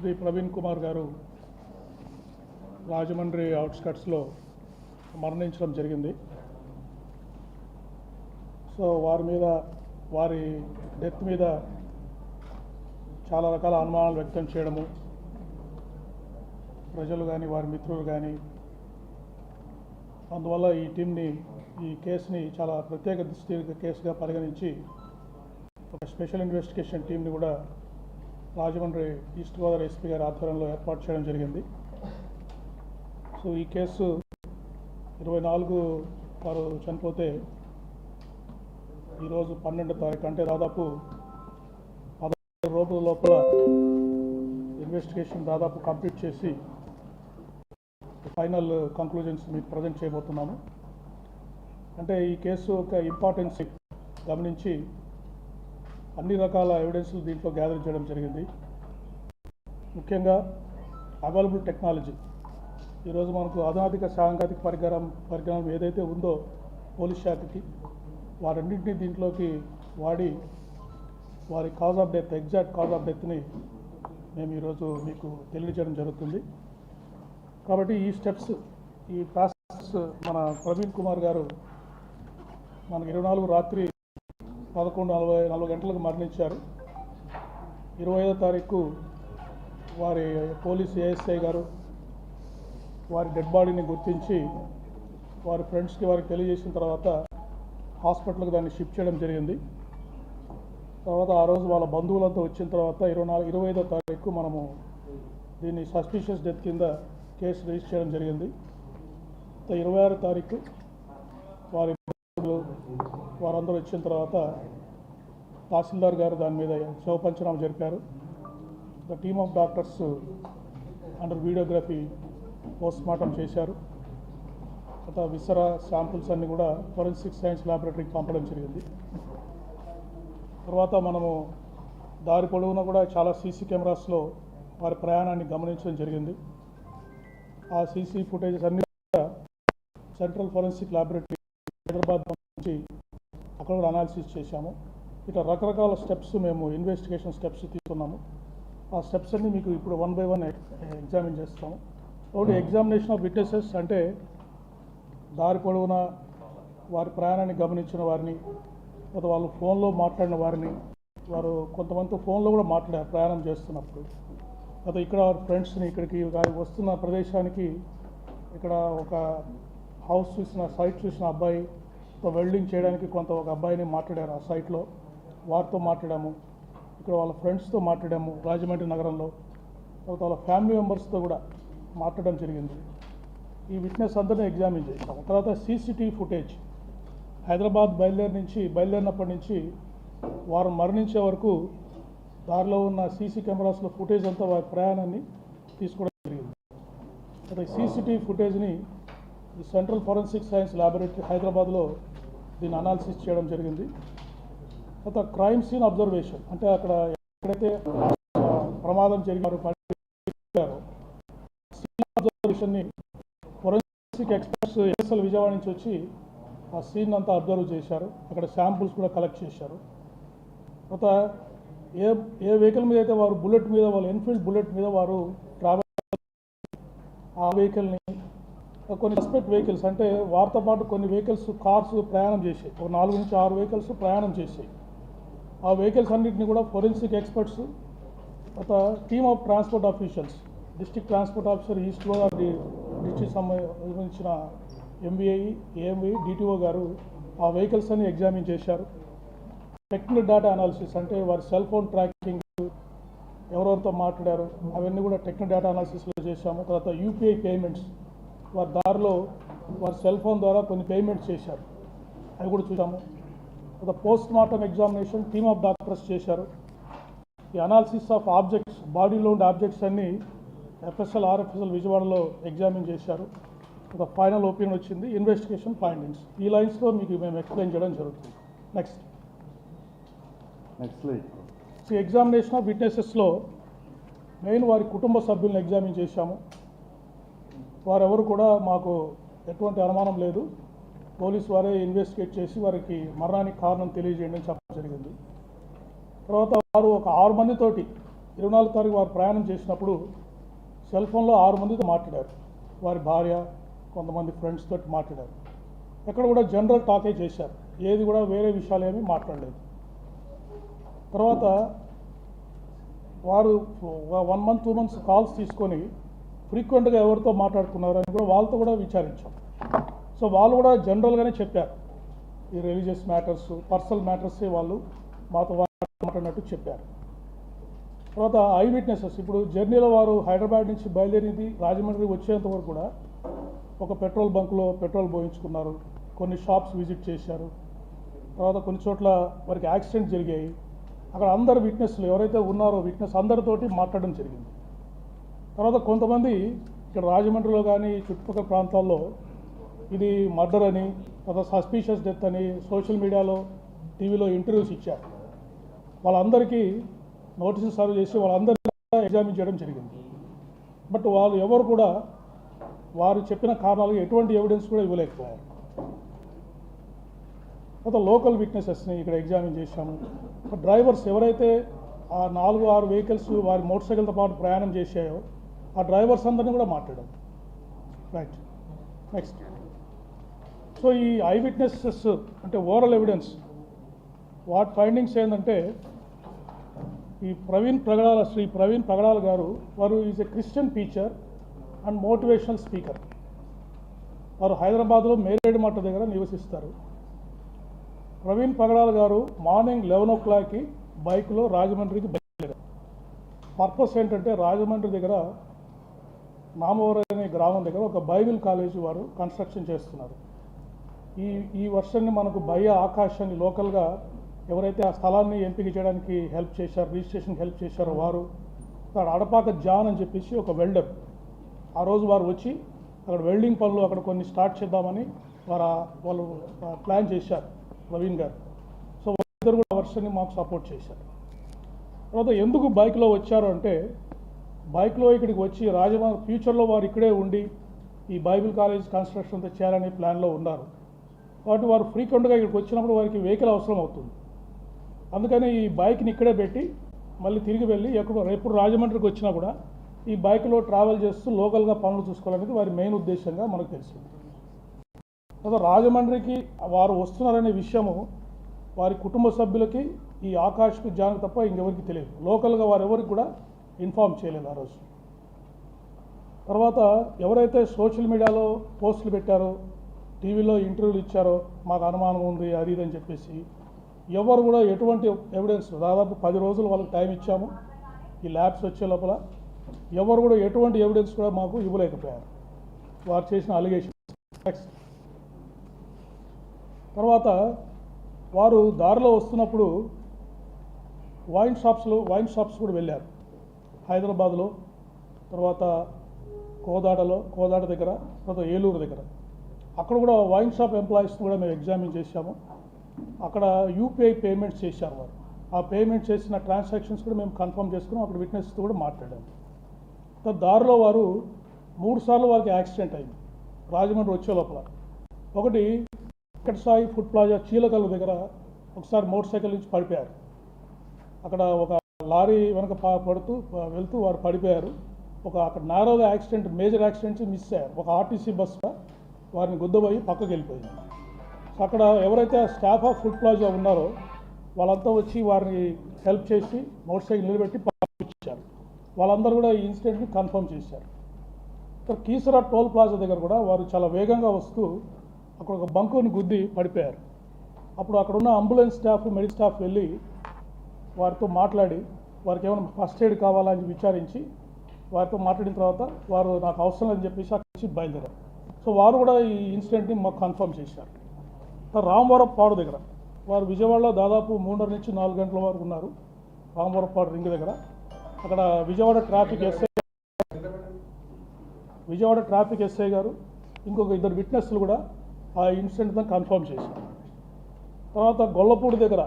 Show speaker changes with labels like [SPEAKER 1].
[SPEAKER 1] శ్రీ ప్రవీణ్ కుమార్ గారు రాజమండ్రి అవుట్స్కట్స్లో మరణించడం జరిగింది. సో వారి డెత్ మీద చాలా రకాల అనుమానాలు వ్యక్తం చేయడము, ప్రజలు కానీ వారి మిత్రులు కానీ, అందువల్ల ఈ కేసుని చాలా ప్రత్యేక దృష్టి కేసుగా పరిగణించి ఒక స్పెషల్ ఇన్వెస్టిగేషన్ టీంని కూడా రాజమండ్రి ఈస్ట్ గోదావరి ఎస్పీ గారి ఆధ్వర్యంలో ఏర్పాటు చేయడం జరిగింది. సో ఈ కేసు 24 వారు చనిపోతే ఈరోజు 12వ తారీఖు, అంటే దాదాపు 16 రోజుల లోపల ఇన్వెస్టిగేషన్ దాదాపు కంప్లీట్ చేసి ఫైనల్ కంక్లూజన్స్ మీకు ప్రజెంట్ చేయబోతున్నాము. అంటే ఈ కేసు యొక్క ఇంపార్టెన్స్ గమనించి అన్ని రకాల ఎవిడెన్స్లు దీంట్లో గ్యాదర్ చేయడం జరిగింది. ముఖ్యంగా అవైలబుల్ టెక్నాలజీ, ఈరోజు మనకు అధునాతిక సాంకేతిక పరిజ్ఞానం ఏదైతే ఉందో పోలీస్ శాఖకి, వారన్నింటినీ దీంట్లోకి వాడి వారి cause of death, exact cause of డెత్ని మేము ఈరోజు మీకు తెలియజేయడం జరుగుతుంది. కాబట్టి ఈ ప్రాసెస్ మన ప్రవీణ్ కుమార్ గారు మనకు 24 రాత్రి 11:44 గంటలకు మరణించారు. 25వ తారీఖు వారి పోలీసు ఏఎస్ఐ గారు వారి డెడ్ బాడీని గుర్తించి వారి ఫ్రెండ్స్కి వారికి తెలియజేసిన తర్వాత హాస్పిటల్కి దాన్ని షిఫ్ట్ చేయడం జరిగింది. తర్వాత ఆ రోజు వాళ్ళ బంధువులంతా వచ్చిన తర్వాత 25వ తారీఖు మనము దీన్ని సస్పిషియస్ డెత్ కింద కేసు రిజిస్టర్ చేయడం జరిగింది. 26వ తారీఖు వారందరూ వచ్చిన తర్వాత తహసీల్దార్ గారు దాని మీద శవ పంచనామా జరిపారు. The team of doctors under videography postmortem చేశారు. తర్వాత విసరా శాంపుల్స్ అన్నీ కూడా ఫోరెన్సిక్ సైన్స్ ల్యాబొరేటరీకి పంపడం జరిగింది. తర్వాత మనము దారి పొడవునా కూడా చాలా సీసీ కెమెరాస్లో వారి ప్రయాణాన్ని గమనించడం జరిగింది. ఆ సీసీ ఫుటేజెస్ అన్ని సెంట్రల్ ఫోరెన్సిక్ ల్యాబొరేటరీ హైదరాబాద్ నుంచి అక్కడ కూడా అనాలిసిస్ చేశాము. ఇట్లా రకరకాల స్టెప్స్ మేము ఇన్వెస్టిగేషన్ స్టెప్స్ తీసుకున్నాము. ఆ స్టెప్స్ అన్ని మీకు ఇప్పుడు 1 by 1 ఎగ్జామిన్ చేస్తాము. ఒకటి ఎగ్జామినేషన్ ఆఫ్ విట్నెసెస్, అంటే దారి పొడవునా వారి ప్రయాణాన్ని గమనించిన వారిని, లేదా వాళ్ళు ఫోన్లో మాట్లాడిన వారిని, వారు కొంతమంది ఫోన్లో కూడా మాట్లాడారు ప్రయాణం చేస్తున్నప్పుడు, లేదా ఇక్కడ వారి ఫ్రెండ్స్ని ఇక్కడికి వస్తున్న ప్రదేశానికి ఇక్కడ ఒక హౌస్ సైట్ చూసిన అబ్బాయి వెల్డింగ్ చేయడానికి ఒక అబ్బాయిని మాట్లాడారు ఆ సైట్లో, వారితో మాట్లాడాము. ఇక్కడ వాళ్ళ ఫ్రెండ్స్తో మాట్లాడాము రాజమండ్రి నగరంలో. తర్వాత వాళ్ళ ఫ్యామిలీ మెంబర్స్తో కూడా మాట్లాడడం జరిగింది. ఈ విట్నెస్ అందరినీ ఎగ్జామిన్ చేశాము. తర్వాత సీసీటీవీ ఫుటేజ్ హైదరాబాద్ బయలుదేరినప్పటి నుంచి వారు మరణించే వరకు దారిలో ఉన్న సీసీ కెమెరాస్లో ఫుటేజ్ అంతా వారి ప్రయాణాన్ని తీసుకోవడం జరిగింది. అయితే సీసీటీవీ ఫుటేజ్ని ఈ సెంట్రల్ ఫోరెన్సిక్ సైన్స్ ల్యాబొరేటరీ హైదరాబాద్లో దీన్ని అనాలిసిస్ చేయడం జరిగింది. తర్వాత క్రైమ్ సీన్ అబ్జర్వేషన్, అంటే అక్కడ ఎక్కడైతే ప్రమాదం జరిగారో సీన్ అబ్జర్వేషన్ని ఫోరెన్సిక్ ఎక్స్పర్ట్స్ ఎస్ఎల్ విజయవాడ నుంచి వచ్చి ఆ సీన్ అంతా అబ్జర్వ్ చేశారు. అక్కడ శాంపుల్స్ కూడా కలెక్ట్ చేశారు. తర్వాత ఏ వెహికల్ మీద అయితే వారు వాళ్ళ ఎన్ఫీల్డ్ బుల్లెట్ మీద వారు ట్రావెల్, ఆ వెహికల్ని కొన్ని సస్పెక్ట్ వెహికల్స్, అంటే వారితో పాటు కొన్ని వెహికల్స్ కార్స్ ప్రయాణం చేసాయి, ఒక 4 నుంచి 6 వెహికల్స్ ప్రయాణం చేసాయి. ఆ వెహికల్స్ అన్నింటినీ కూడా ఫోరెన్సిక్ ఎక్స్పర్ట్స్, తర్వాత team of transport officials, district transport officer east Godavari district సంబంధించిన ఎంబీఐ, ఏఎంఐ, డిటిఓ గారు ఆ వెహికల్స్ అన్ని ఎగ్జామిన్ చేశారు. టెక్నికల్ డేటా అనాలిసిస్, అంటే వారి సెల్ ఫోన్ ట్రాకింగ్, ఎవరెవరితో మాట్లాడారు అవన్నీ కూడా టెక్నికల్ డేటా అనాలిసిస్లో చేశాము. తర్వాత యూపీఐ పేమెంట్స్, వారి దారిలో వారి సెల్ ఫోన్ ద్వారా కొన్ని పేమెంట్స్ చేశారు, అవి కూడా చూసాము. తర్వాత post mortem examination team of doctors చేశారు. ఈ అనాలిసిస్ ఆఫ్ ఆబ్జెక్ట్స్, బాడీలో ఉండే ఆబ్జెక్ట్స్ అన్నీ ఎఫ్ఎస్ఎల్, ఆర్ఎఫ్ఎస్ఎల్ విజయవాడలో ఎగ్జామిన్ చేశారు. ఒక ఫైనల్ ఒపీనియన్ వచ్చింది, ఇన్వెస్టిగేషన్ ఫైండింగ్స్. ఈ లైన్స్లో మీకు మేము ఎక్స్ప్లెయిన్ చేయడం జరుగుతుంది. నెక్స్ట్ ఎగ్జామినేషన్ ఆఫ్ విట్నెసెస్లో మెయిన్ వారి కుటుంబ సభ్యులను ఎగ్జామిన్ చేశాము. వారెవరు కూడా మాకు ఎటువంటి అనుమానం లేదు, పోలీసు వారే ఇన్వెస్టిగేట్ చేసి వారికి మరణానికి కారణం తెలియజేయండి అని చెప్పడం జరిగింది. తర్వాత వారు ఒక 6 మందితోటి 24 తారీఖు వారు ప్రయాణం చేసినప్పుడు సెల్ ఫోన్లో 6 మందితో మాట్లాడారు. వారి భార్య, కొంతమంది ఫ్రెండ్స్ తోటి మాట్లాడారు. ఎక్కడ కూడా జనరల్ టాకే చేశారు, ఏది కూడా వేరే విషయాలు ఏమీ మాట్లాడలేదు. తర్వాత వారు 1 మంత్ 2 మంత్స్ కాల్స్ తీసుకొని ఫ్రీక్వెంట్గా ఎవరితో మాట్లాడుతున్నారు అని కూడా వాళ్ళతో కూడా విచారించాం. సో వాళ్ళు కూడా జనరల్గానే చెప్పారు, ఈ రిలీజియస్ మ్యాటర్స్, పర్సనల్ మ్యాటర్సే వాళ్ళు మాతో మాట్లాడినట్టు చెప్పారు. తర్వాత ఐ విట్నెసెస్, ఇప్పుడు జర్నీలో వారు హైదరాబాద్ నుంచి బయలుదేరింది రాజమండ్రి వచ్చేంత వరకు కూడా ఒక పెట్రోల్ బంకులో పెట్రోల్ పోయించుకున్నారు, కొన్ని షాప్స్ విజిట్ చేశారు. తర్వాత కొన్ని చోట్ల వారికి యాక్సిడెంట్ జరిగాయి. అక్కడ అందరు విట్నెస్లు ఎవరైతే ఉన్నారో విట్నెస్ అందరితోటి మాట్లాడడం జరిగింది. తర్వాత కొంతమంది ఇక్కడ రాజమండ్రిలో కానీ చుట్టుపక్కల ప్రాంతాల్లో ఇది మర్డర్ అని, తర్వాత సస్పీషియస్ డెత్ అని సోషల్ మీడియాలో, టీవీలో ఇంటర్వ్యూస్ ఇచ్చారు. వాళ్ళందరికీ నోటీసులు సర్వ్ చేసి వాళ్ళందరినీ ఎగ్జామిన్ చేయడం జరిగింది. బట్ వాళ్ళు ఎవరు కూడా వారు చెప్పిన కారణాలకు ఎటువంటి ఎవిడెన్స్ కూడా ఇవ్వలేకపోయారు. తర్వాత లోకల్ విట్నెసెస్ని ఇక్కడ ఎగ్జామిన్ చేశాము. డ్రైవర్స్ ఎవరైతే ఆ 4-6 వెహికల్స్ వారి మోటార్ సైకిల్తో పాటు ప్రయాణం చేశాయో ఆ డ్రైవర్స్ అందరినీ కూడా మాట్లాడారు. Right, next. సో ఈ ఐ విట్నెసెస్ అంటే ఓరల్ ఎవిడెన్స్ వాటి ఫైండింగ్స్ ఏంటంటే, ఈ శ్రీ ప్రవీణ్ ప్రగడాల గారు వారు is a Christian teacher and motivational speaker. వారు హైదరాబాద్లో మేరేడుమట్ట దగ్గర నివసిస్తారు. ప్రవీణ్ ప్రగడాల గారు మార్నింగ్ 11 o'clockకి బైక్లో రాజమండ్రికి బయలుదేరారు. పర్పస్ ఏంటంటే, రాజమండ్రి దగ్గర నామవరం అనే గ్రామం దగ్గర ఒక బైబిల్ కాలేజీ వారు కన్స్ట్రక్షన్ చేస్తున్నారు. ఈ వర్షాన్ని మనకు భయ ఆకాశాన్ని లోకల్గా ఎవరైతే ఆ స్థలాన్ని ఎంపిక చేయడానికి హెల్ప్ చేశారో, రిజిస్ట్రేషన్కి హెల్ప్ చేశారో వారు, అక్కడ అడపాక జాన్ అని చెప్పేసి ఒక వెల్డర్, ఆ రోజు వారు వచ్చి అక్కడ వెల్డింగ్ పనులు అక్కడ కొన్ని స్టార్ట్ చేద్దామని వాళ్ళు ప్లాన్ చేశారు ప్రవీణ్ గారు. సో వాళ్ళిద్దరు కూడా వర్షాన్ని మాకు సపోర్ట్ చేశారు. తర్వాత ఎందుకు బైక్లో వచ్చారు అంటే, బైక్లో ఇక్కడికి వచ్చి రాజమండ్రి ఫ్యూచర్లో వారు ఇక్కడే ఉండి ఈ బైబిల్ కాలేజ్ కన్స్ట్రక్షన్ అంతా చేయాలనే ప్లాన్లో ఉన్నారు. కాబట్టి వారు ఫ్రీక్వెంట్గా ఇక్కడికి వచ్చినప్పుడు వారికి వెహికల్ అవసరం అవుతుంది. అందుకని ఈ బైక్ని ఇక్కడే పెట్టి మళ్ళీ తిరిగి వెళ్ళి ఎప్పుడు రాజమండ్రికి వచ్చినా కూడా ఈ బైక్లో ట్రావెల్ చేస్తూ లోకల్గా పనులు చూసుకోవాలనేది వారి మెయిన్ ఉద్దేశంగా మనకు తెలిసింది. తర్వాత రాజమండ్రికి వారు వస్తున్నారనే విషయము వారి కుటుంబ సభ్యులకి, ఈ ఆకాష్కి, జాన్కి తప్ప ఇంకెవరికి తెలియదు. లోకల్గా వారు ఎవరికి కూడా ఇన్ఫార్మ్ చేయలేదు ఆ రోజు. తర్వాత ఎవరైతే సోషల్ మీడియాలో పోస్టులు పెట్టారో, టీవీలో ఇంటర్వ్యూలు ఇచ్చారో, మాకు అనుమానం ఉంది అది ఇది అని చెప్పేసి ఎవరు కూడా ఎటువంటి ఎవిడెన్స్, దాదాపు 10 రోజులు వాళ్ళకి టైం ఇచ్చాము ఈ ల్యాబ్స్ వచ్చే లోపల, ఎవరు కూడా ఎటువంటి ఎవిడెన్స్ కూడా మాకు ఇవ్వలేకపోయారు వారు చేసిన అలిగేషన్స్. తర్వాత వారు దారిలో వస్తున్నప్పుడు వైన్ షాప్స్ కూడా వెళ్ళారు హైదరాబాద్లో, తర్వాత కోదాడ దగ్గర, తర్వాత ఏలూరు దగ్గర. అక్కడ కూడా వైన్ షాప్ ఎంప్లాయీస్ని కూడా మేము ఎగ్జామిన్ చేశాము. అక్కడ యూపీఐ పేమెంట్స్ చేశారు వారు. ఆ పేమెంట్ చేసిన ట్రాన్సాక్షన్స్ కూడా మేము కన్ఫర్మ్ చేసుకుని అక్కడ విట్నెస్తో కూడా మాట్లాడాము. దారిలో వారు 3 సార్లు వారికి యాక్సిడెంట్ అయింది రాజమండ్రి వచ్చే లోపల. ఒకటి వెంకట సాయి ఫుడ్ ప్లాజా చీలకల్లు దగ్గర ఒకసారి మోటార్ సైకిల్ నుంచి పడిపోయారు. అక్కడ ఒక లారీ వెనక వెళ్తూ వారు పడిపోయారు. అక్కడ నారోగా యాక్సిడెంట్, మేజర్ యాక్సిడెంట్స్ మిస్ అయ్యారు. ఒక ఆర్టీసీ బస్సు వారిని గుద్దబోయి పక్కకి వెళ్ళిపోయింది. సో అక్కడ ఎవరైతే స్టాఫ్ ఆఫ్ ఫుడ్ ప్లాజా ఉన్నారో వాళ్ళంతా వచ్చి వారిని హెల్ప్ చేసి మోటార్ సైకిల్ నిలబెట్టి పంపించారు. వాళ్ళందరూ కూడా ఈ ఇన్సిడెంట్ని కన్ఫర్మ్ చేశారు. ఇక్కడ కీసరా టోల్ ప్లాజా దగ్గర కూడా వారు చాలా వేగంగా వస్తూ అక్కడ ఒక బంకుని గుద్ది పడిపోయారు. అప్పుడు అక్కడ ఉన్న అంబులెన్స్ స్టాఫ్, మెడికల్ స్టాఫ్ వెళ్ళి వారితో మాట్లాడి వారికి ఏమైనా ఫస్ట్ ఎయిడ్ కావాలా అని విచారించి వారితో మాట్లాడిన తర్వాత వారు నాకు అవసరం లేదని చెప్పేసి అక్కడి నుంచి బయలుదేరారు. సో వారు కూడా ఈ ఇన్సిడెంట్ని మాకు కన్ఫర్మ్ చేశారు. రామవరపాడు దగ్గర వారు విజయవాడలో దాదాపు 3:30 నుంచి 4 గంటల వరకు ఉన్నారు. రామవరపాడు రింగ్ దగ్గర అక్కడ విజయవాడ ట్రాఫిక్ ఎస్ఐ గారు ఇంకొక 2 విట్నెస్లు కూడా ఆ ఇన్సిడెంట్ని కన్ఫర్మ్ చేశారు. తర్వాత గొల్లపూడి దగ్గర